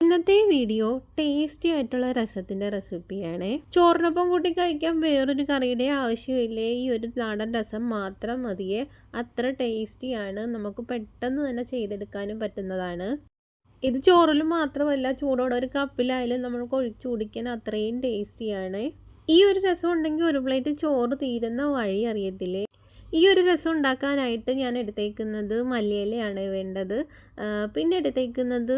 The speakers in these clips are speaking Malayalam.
ഇന്നത്തെ വീഡിയോ ടേസ്റ്റി ആയിട്ടുള്ള രസത്തിൻ്റെ റെസിപ്പിയാണ്. ചോറിനൊപ്പം കൂട്ടി കഴിക്കാൻ വേറൊരു കറിയുടെ ആവശ്യമില്ലേ, ഈ ഒരു നാടൻ രസം മാത്രം മതിയേ. അത്ര ടേസ്റ്റിയാണ്, നമുക്ക് പെട്ടെന്ന് തന്നെ ചെയ്തെടുക്കാനും പറ്റുന്നതാണ്. ഇത് ചോറിലും മാത്രമല്ല, ചൂടോടെ ഒരു കപ്പിലായാലും നമ്മൾക്ക് ഒഴിച്ചു കുടിക്കാൻ അത്രയും ടേസ്റ്റിയാണ്. ഈ ഒരു രസം ഉണ്ടെങ്കിൽ ഒരു പ്ലേറ്റ് ചോറ് തീരുന്ന വഴി അറിയത്തില്ലേ. ഈ ഒരു രസം ഉണ്ടാക്കാനായിട്ട് ഞാൻ എടുത്തേക്കുന്നത് മല്ലിയിലയാണ് വേണ്ടത്. പിന്നെ എടുത്തേക്കുന്നത്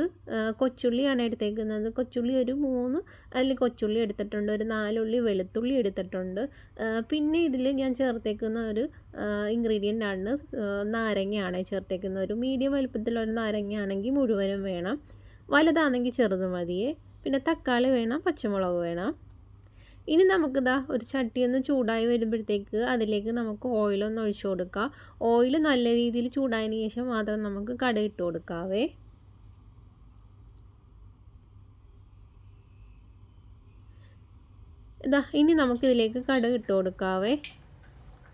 കൊച്ചുള്ളിയാണ് എടുത്തേക്കുന്നത്. കൊച്ചുള്ളി ഒരു 3 അല്ലി കൊച്ചുള്ളി എടുത്തിട്ടുണ്ട്. ഒരു 4 ഉള്ളി വെളുത്തുള്ളി എടുത്തിട്ടുണ്ട്. പിന്നെ ഇതിൽ ഞാൻ ചേർത്തേക്കുന്ന ഒരു ഇൻഗ്രീഡിയൻ്റ് ആണ് നാരങ്ങയാണ് ചേർത്തേക്കുന്നത്. ഒരു മീഡിയം വലുപ്പത്തിലൊരു നാരങ്ങയാണെങ്കിൽ മുഴുവനും വേണം, വലുതാണെങ്കിൽ ചെറുത് മതിയേ. പിന്നെ തക്കാളി വേണം, പച്ചമുളക് വേണം. ഇനി നമുക്കിതാ ഒരു ചട്ടിയൊന്ന് ചൂടായി വരുമ്പോഴത്തേക്ക് അതിലേക്ക് നമുക്ക് ഓയിലൊന്ന് ഒഴിച്ചു കൊടുക്കുക. ഓയിൽ നല്ല രീതിയിൽ ചൂടായതിന് ശേഷം മാത്രം നമുക്ക് കടുക് ഇട്ട് കൊടുക്കാവേ. ഇനി നമുക്കിതിലേക്ക് കടുക് ഇട്ട് കൊടുക്കാവേ.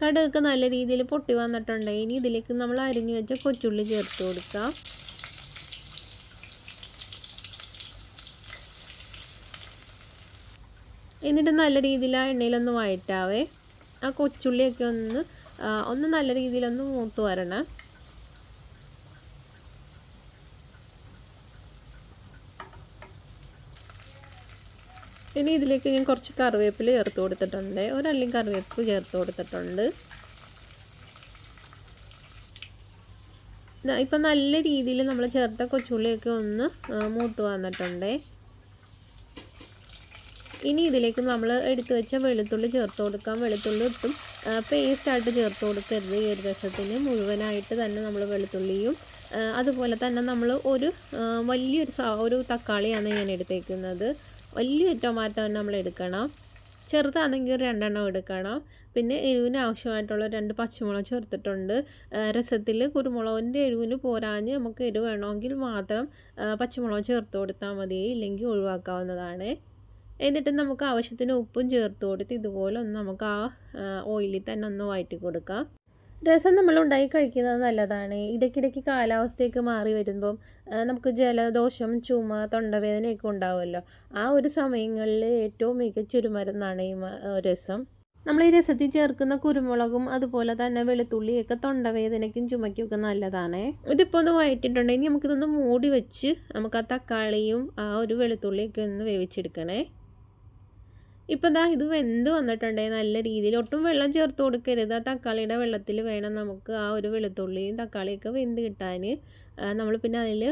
കടുകൊക്കെ നല്ല രീതിയിൽ പൊട്ടി വന്നിട്ടുണ്ടെങ്കിൽ ഇനി ഇതിലേക്ക് നമ്മൾ അരിഞ്ഞു വെച്ച കൊച്ചുള്ളി ചേർത്ത് കൊടുക്കാം. എന്നിട്ട് നല്ല രീതിയിൽ ആ എണ്ണയിലൊന്ന് വഴറ്റാവേ. ആ കൊച്ചുള്ളിയൊക്കെ ഒന്ന് നല്ല രീതിയിലൊന്ന് മൂത്ത് വരണം. ഇനി ഇതിലേക്ക് ഞാൻ കുറച്ച് കറിവേപ്പില ചേർത്ത് കൊടുത്തിട്ടുണ്ട്. ഒരല്ലി കറിവേപ്പ് ചേർത്ത് കൊടുത്തിട്ടുണ്ട്. ഇപ്പം നല്ല രീതിയിൽ നമ്മൾ ചേർത്ത കൊച്ചുള്ളിയൊക്കെ ഒന്ന് മൂത്ത് വന്നിട്ടുണ്ട്. ഇനി ഇതിലേക്ക് നമ്മൾ എടുത്തു വെച്ച വെളുത്തുള്ളി ചേർത്ത് കൊടുക്കാം. വെളുത്തുള്ളി ഒട്ടും പേസ്റ്റായിട്ട് ചേർത്ത് കൊടുക്കരുത്. ഈ ഒരു രസത്തിന് മുഴുവനായിട്ട് തന്നെ നമ്മൾ വെളുത്തുള്ളിയും അതുപോലെ തന്നെ നമ്മൾ വലിയൊരു തക്കാളിയാണ് ഞാൻ എടുത്തേക്കുന്നത്. വലിയൊരു ടൊമാറ്റോ നമ്മൾ എടുക്കണം. ചെറുതാണെങ്കിൽ 2 എണ്ണം എടുക്കണം. പിന്നെ എരിവിന് ആവശ്യമായിട്ടുള്ള 2 പച്ചമുളക് ചേർത്തിട്ടുണ്ട്. രസത്തിൽ കുരുമുളകിൻ്റെ എരിവിന് പോരാഞ്ഞ് നമുക്ക് എരിവ് വേണമെങ്കിൽ മാത്രം പച്ചമുളക് ചേർത്ത് കൊടുത്താൽ മതി, ഇല്ലെങ്കിൽ ഒഴിവാക്കാവുന്നതാണ്. എന്നിട്ട് നമുക്ക് ആവശ്യത്തിന് ഉപ്പും ചേർത്ത് കൊടുത്ത് ഇതുപോലെ ഒന്ന് നമുക്ക് ആ ഓയിലിൽ തന്നെ ഒന്ന് വഴറ്റി കൊടുക്കാം. രസം നമ്മൾ ഉണ്ടാക്കി കഴിക്കുന്നത് നല്ലതാണ്. ഇടയ്ക്കിടയ്ക്ക് കാലാവസ്ഥയൊക്കെ മാറി വരുമ്പം നമുക്ക് ജലദോഷം, ചുമ, തൊണ്ടവേദനയൊക്കെ ഉണ്ടാവുമല്ലോ. ആ ഒരു സമയങ്ങളിൽ ഏറ്റവും മികച്ചൊരു മരുന്നാണ് ഈ രസം. നമ്മൾ ഈ രസത്തിൽ ചേർക്കുന്ന കുരുമുളകും അതുപോലെ തന്നെ വെളുത്തുള്ളിയൊക്കെ തൊണ്ടവേദനയ്ക്കും ചുമയ്ക്കും നല്ലതാണ്. ഇതിപ്പോൾ ഒന്ന് വഴറ്റിയിട്ടുണ്ടെങ്കിൽ നമുക്കിതൊന്ന് മൂടി വെച്ച് നമുക്ക് ആ തക്കാളിയും ആ ഒരു വെളുത്തുള്ളിയൊക്കെ ഒന്ന് വേവിച്ചെടുക്കണേ. ഇപ്പം ഇത് വെന്ത് വന്നിട്ടുണ്ടെങ്കിൽ നല്ല രീതിയിൽ ഒട്ടും വെള്ളം ചേർത്ത് കൊടുക്കരുത്. ആ തക്കാളിയുടെ വെള്ളത്തിൽ വേണം നമുക്ക് ആ ഒരു വെളുത്തുള്ളിയും തക്കാളിയൊക്കെ വെന്ത് കിട്ടാൻ. നമ്മൾ പിന്നെ അതിൽ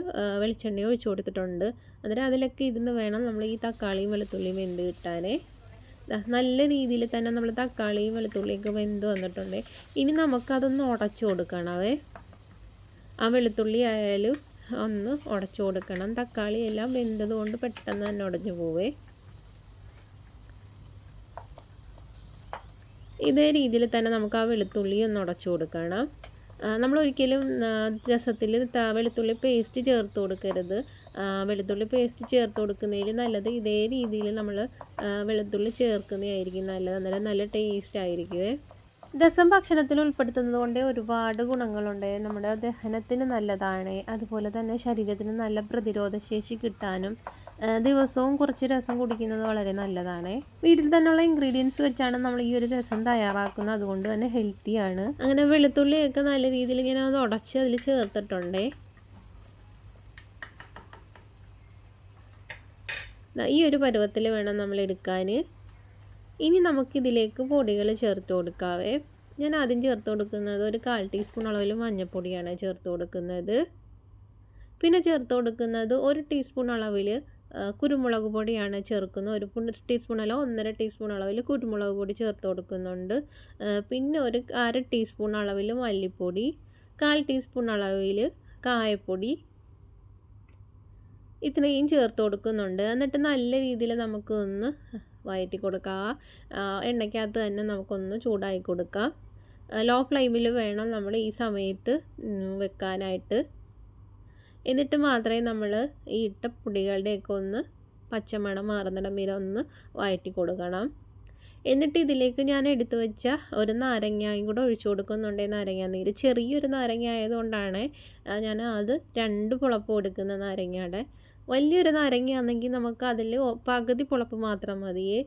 വെളിച്ചെണ്ണ ഒഴിച്ചു കൊടുത്തിട്ടുണ്ട്. അന്നേരം അതിലൊക്കെ ഇരുന്ന് വേണം നമ്മൾ ഈ തക്കാളിയും വെളുത്തുള്ളിയും വെന്ത് കിട്ടാൻ. നല്ല രീതിയിൽ തന്നെ നമ്മൾ തക്കാളിയും വെളുത്തുള്ളിയൊക്കെ വെന്ത് വന്നിട്ടുണ്ട്. ഇനി നമുക്കതൊന്ന് ഉടച്ചു കൊടുക്കണവേ. ആ വെളുത്തുള്ളി ആയാലും ഒന്ന് ഉടച്ചു കൊടുക്കണം. തക്കാളി എല്ലാം വെന്തത് കൊണ്ട് പെട്ടെന്ന് തന്നെ ഉടഞ്ഞു പോവേ. ഇതേ രീതിയിൽ തന്നെ നമുക്ക് ആ വെളുത്തുള്ളി ഒന്ന് ഉടച്ചു കൊടുക്കണം. നമ്മളൊരിക്കലും രസത്തിൽ വെളുത്തുള്ളി പേസ്റ്റ് ചേർത്ത് കൊടുക്കരുത്. വെളുത്തുള്ളി പേസ്റ്റ് ചേർത്ത് കൊടുക്കുന്നതിൽ നല്ലത് ഇതേ രീതിയിൽ നമ്മൾ വെളുത്തുള്ളി ചേർക്കുന്നതായിരിക്കും നല്ലത്. അന്നേരം നല്ല ടേസ്റ്റ് ആയിരിക്കുമേ. രസം ഭക്ഷണത്തിൽ ഉൾപ്പെടുത്തുന്നത് കൊണ്ട് ഒരുപാട് ഗുണങ്ങളുണ്ട്. നമ്മുടെ ദഹനത്തിന് നല്ലതാണ്. അതുപോലെ തന്നെ ശരീരത്തിന് നല്ല പ്രതിരോധശേഷി കിട്ടാനും ദിവസവും കുറച്ച് രസം കുടിക്കുന്നത് വളരെ നല്ലതാണ്. വീട്ടിൽ തന്നെയുള്ള ഇൻഗ്രീഡിയൻസ് വെച്ചാണ് നമ്മൾ ഈ ഒരു രസം തയ്യാറാക്കുന്നത്, അതുകൊണ്ട് തന്നെ ഹെൽത്തിയാണ്. അങ്ങനെ വെളുത്തുള്ളിയൊക്കെ നല്ല രീതിയിൽ ഇങ്ങനെ അത് ഉടച്ച് അതിൽ ചേർത്തിട്ടുണ്ടേ. ഈ ഒരു പരുവത്തിൽ വേണം നമ്മൾ എടുക്കാൻ. ഇനി നമുക്കിതിലേക്ക് പൊടികൾ ചേർത്ത് കൊടുക്കാവേ. ഞാൻ ആദ്യം ചേർത്ത് കൊടുക്കുന്നത് ഒരു 1/4 ടീസ്പൂൺ അളവിൽ മഞ്ഞൾപ്പൊടിയാണ് ചേർത്ത് കൊടുക്കുന്നത്. പിന്നെ ചേർത്ത് കൊടുക്കുന്നത് 1 ടീസ്പൂൺ അളവിൽ കുരുമുളക് പൊടിയാണ് ചേർക്കുന്നത്. 1 ടീസ്പൂൺ അല്ല 1.5 ടീസ്പൂൺ അളവിൽ കുരുമുളക് പൊടി ചേർത്ത് കൊടുക്കുന്നുണ്ട്. പിന്നെ ഒരു 1/2 ടീസ്പൂൺ അളവിൽ മല്ലിപ്പൊടി, 1/4 ടീസ്പൂൺ അളവിൽ കായപ്പൊടി, ഇത്രയും ചേർത്ത് കൊടുക്കുന്നുണ്ട്. എന്നിട്ട് നല്ല രീതിയിൽ നമുക്കൊന്ന് വഴറ്റി കൊടുക്കാം. എണ്ണയ്ക്കകത്ത് തന്നെ നമുക്കൊന്ന് ചൂടാക്കി കൊടുക്കാം. ലോ ഫ്ലെയിമിൽ വേണം നമ്മൾ ഈ സമയത്ത് വെക്കാനായിട്ട്. എന്നിട്ട് മാത്രമേ നമ്മൾ ഈ ഇട്ട പൊടികളുടെയൊക്കെ ഒന്ന് പച്ചമണം മാറുന്നിടം വരെ ഒന്ന് വഴറ്റി കൊടുക്കണം. എന്നിട്ട് ഇതിലേക്ക് ഞാൻ എടുത്തു വെച്ച ഒരു നാരങ്ങയും കൂടെ ഒഴിച്ചു കൊടുക്കുന്നുണ്ട്. നാരങ്ങ നീര് ചെറിയൊരു നാരങ്ങ ആയതുകൊണ്ടാണ് ഞാൻ അത് 2 പുളപ്പ് കൊടുക്കുന്ന നാരങ്ങയുടെ. വലിയൊരു നാരങ്ങയാണെങ്കിൽ നമുക്ക് അതിൽ പകുതി പുളപ്പ് മാത്രം മതിയേ.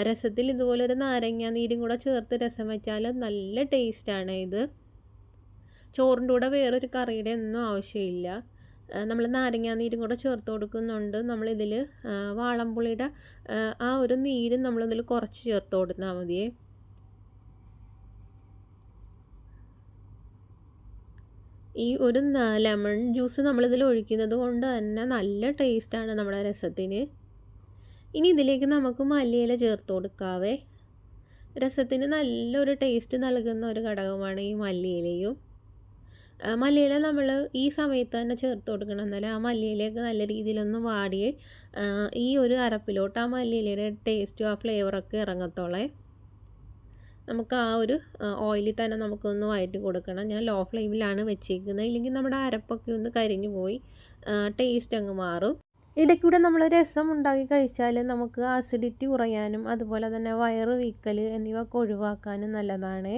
രസത്തിൽ ഇതുപോലൊരു നാരങ്ങ നീരും കൂടെ ചേർത്ത് രസം വെച്ചാൽ നല്ല ടേസ്റ്റാണ് ഇത്. ചോറിൻ്റെ കൂടെ വേറൊരു കറിയുടെ ഒന്നും ആവശ്യമില്ല. നമ്മൾ നാരങ്ങാനീരും കൂടെ ചേർത്ത് കൊടുക്കുന്നുണ്ട്. നമ്മളിതിൽ വാളംപുളിയുടെ ആ ഒരു നീരും നമ്മളിതിൽ കുറച്ച് ചേർത്ത് കൊടുത്താൽ മതിയേ. ഈ ഒരു ലെമൺ ജ്യൂസ് നമ്മളിതിൽ ഒഴിക്കുന്നത് കൊണ്ട് തന്നെ നല്ല ടേസ്റ്റാണ് നമ്മുടെ രസത്തിന്. ഇനി ഇതിലേക്ക് നമുക്ക് മല്ലിയില ചേർത്ത് കൊടുക്കാവേ. രസത്തിന് നല്ലൊരു ടേസ്റ്റ് നൽകുന്ന ഒരു ഘടകമാണ് ഈ മല്ലിയിലയും. മല്ലിയില നമ്മൾ ഈ സമയത്ത് തന്നെ ചേർത്ത് കൊടുക്കണം, എന്നാലും ആ മല്ലിയിലയൊക്കെ നല്ല രീതിയിലൊന്ന് വാടി ഈ ഒരു അരപ്പിലോട്ട് ആ മല്ലിയിലയുടെ ടേസ്റ്റും ആ ഫ്ലേവറൊക്കെ ഇറങ്ങത്തോളേ. നമുക്ക് ആ ഒരു ഓയിലിൽ തന്നെ നമുക്കൊന്ന് വഴറ്റി കൊടുക്കണം. ഞാൻ ലോ ഫ്ലെയിമിലാണ് വെച്ചേക്കുന്നത്, ഇല്ലെങ്കിൽ നമ്മുടെ അരപ്പൊക്കെ ഒന്ന് കരിഞ്ഞു പോയി ടേസ്റ്റ് അങ്ങ് മാറും. ഇടയ്ക്കൂടെ നമ്മൾ രസം ഉണ്ടാക്കി കഴിച്ചാൽ നമുക്ക് അസിഡിറ്റി കുറയാനും അതുപോലെ തന്നെ വയറ് വീക്കൽ എന്നിവ ഒഴിവാക്കാനും നല്ലതാണ്.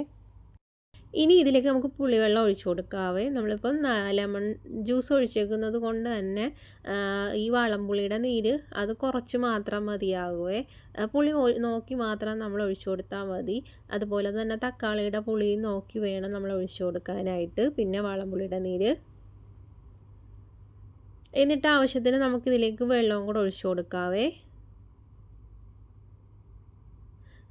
ഇനി ഇതിലേക്ക് നമുക്ക് പുളിവെള്ളം ഒഴിച്ചു കൊടുക്കാവേ. നമ്മളിപ്പം ലെമൺ ജ്യൂസ് ഒഴിച്ചേക്കുന്നത് കൊണ്ട് തന്നെ ഈ വാളംപുളിയുടെ നീര് അത് കുറച്ച് മാത്രം മതിയാകുവേ. പുളി നോക്കി മാത്രം നമ്മൾ ഒഴിച്ചു കൊടുത്താൽ മതി. അതുപോലെ തന്നെ തക്കാളിയുടെ പുളി നോക്കി വേണം നമ്മൾ ഒഴിച്ചു കൊടുക്കാനായിട്ട്. പിന്നെ വാളംപുളിയുടെ നീര്. എന്നിട്ട് ആവശ്യത്തിന് നമുക്കിതിലേക്ക് വെള്ളവും കൂടെ ഒഴിച്ചു കൊടുക്കാവേ.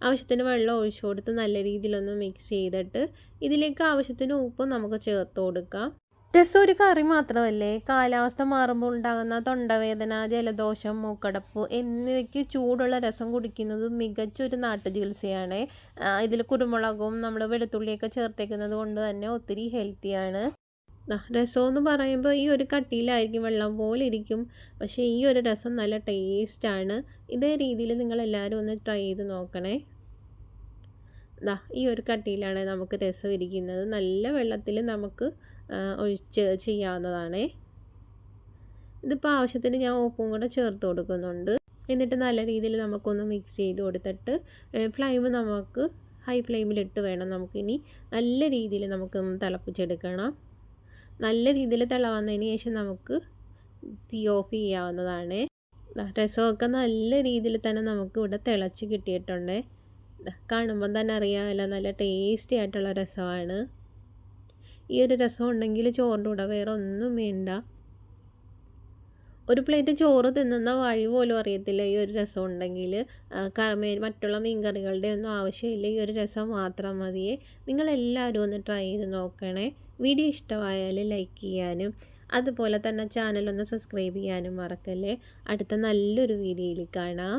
ആവശ്യത്തിന് വെള്ളം ഒഴിച്ചു കൊടുത്ത് നല്ല രീതിയിലൊന്ന് മിക്സ് ചെയ്തിട്ട് ഇതിലേക്ക് ആവശ്യത്തിന് ഉപ്പ് നമുക്ക് ചേർത്ത് കൊടുക്കാം. രസം ഒരു കറി മാത്രമല്ലേ, കാലാവസ്ഥ മാറുമ്പോൾ ഉണ്ടാകുന്ന തൊണ്ടവേദന, ജലദോഷം, മൂക്കടപ്പ് എന്നിവയ്ക്ക് ചൂടുള്ള രസം കുടിക്കുന്നത് മികച്ചൊരു നാട്ടുചികിത്സയാണ്. ഇതിൽ കുരുമുളകും നമ്മൾ വെളുത്തുള്ളിയൊക്കെ ചേർത്തേക്കുന്നത് കൊണ്ട് തന്നെ ഒത്തിരി ഹെൽത്തിയാണ്. രസം എന്ന് പറയുമ്പോൾ ഈ ഒരു കട്ടിയിലായിരിക്കും, വെള്ളം പോലെ ഇരിക്കും. പക്ഷേ ഈ ഒരു രസം നല്ല ടേസ്റ്റാണ്. ഇതേ രീതിയിൽ നിങ്ങളെല്ലാവരും ഒന്ന് ട്രൈ ചെയ്ത് നോക്കണേ. ഈ ഒരു കട്ടിയിലാണ് നമുക്ക് രസം ഇരിക്കുന്നത്. നല്ല വെള്ളത്തിൽ നമുക്ക് ഒഴിച്ച് ചെയ്യാവുന്നതാണേ. ഇതിപ്പോൾ ആവശ്യത്തിന് ഞാൻ ഉപ്പും കൂടെ ചേർത്ത് കൊടുക്കുന്നുണ്ട്. എന്നിട്ട് നല്ല രീതിയിൽ നമുക്കൊന്ന് മിക്സ് ചെയ്ത് കൊടുത്തിട്ട് ഫ്ലെയിം നമുക്ക് ഹൈ ഫ്ലെയിമിലിട്ട് വേണം നമുക്കിനി നല്ല രീതിയിൽ നമുക്കൊന്ന് തിളപ്പിച്ചെടുക്കണം. നല്ല രീതിയിൽ തിളവന്നതിന് ശേഷം നമുക്ക് തീ ഓഫ് ചെയ്യാവുന്നതാണ്. രസമൊക്കെ നല്ല രീതിയിൽ തന്നെ നമുക്ക് ഇവിടെ തിളച്ച് കിട്ടിയിട്ടുണ്ട്. കാണുമ്പം തന്നെ അറിയാമല്ലോ, നല്ല ടേസ്റ്റി ആയിട്ടുള്ള രസമാണ്. ഈ ഒരു രസം ഉണ്ടെങ്കിൽ ചോറിൻ്റെ കൂടെ വേറെ ഒന്നും വേണ്ട. ഒരു പ്ലേറ്റ് ചോറ് തിന്നുന്ന വഴി പോലും അറിയത്തില്ല ഈ ഒരു രസം ഉണ്ടെങ്കിൽ. മറ്റുള്ള മീൻകറികളുടെ ഒന്നും ആവശ്യമില്ല, ഈ ഒരു രസം മാത്രം മതിയേ. നിങ്ങളെല്ലാവരും ഒന്ന് ട്രൈ ചെയ്ത് നോക്കണേ. വീഡിയോ ഇഷ്ടമായാൽ ലൈക്ക് ചെയ്യാനും അതുപോലെ തന്നെ ചാനലൊന്ന് സബ്സ്ക്രൈബ് ചെയ്യാനും മറക്കല്ലേ. അടുത്ത നല്ലൊരു വീഡിയോയിൽ കാണാം.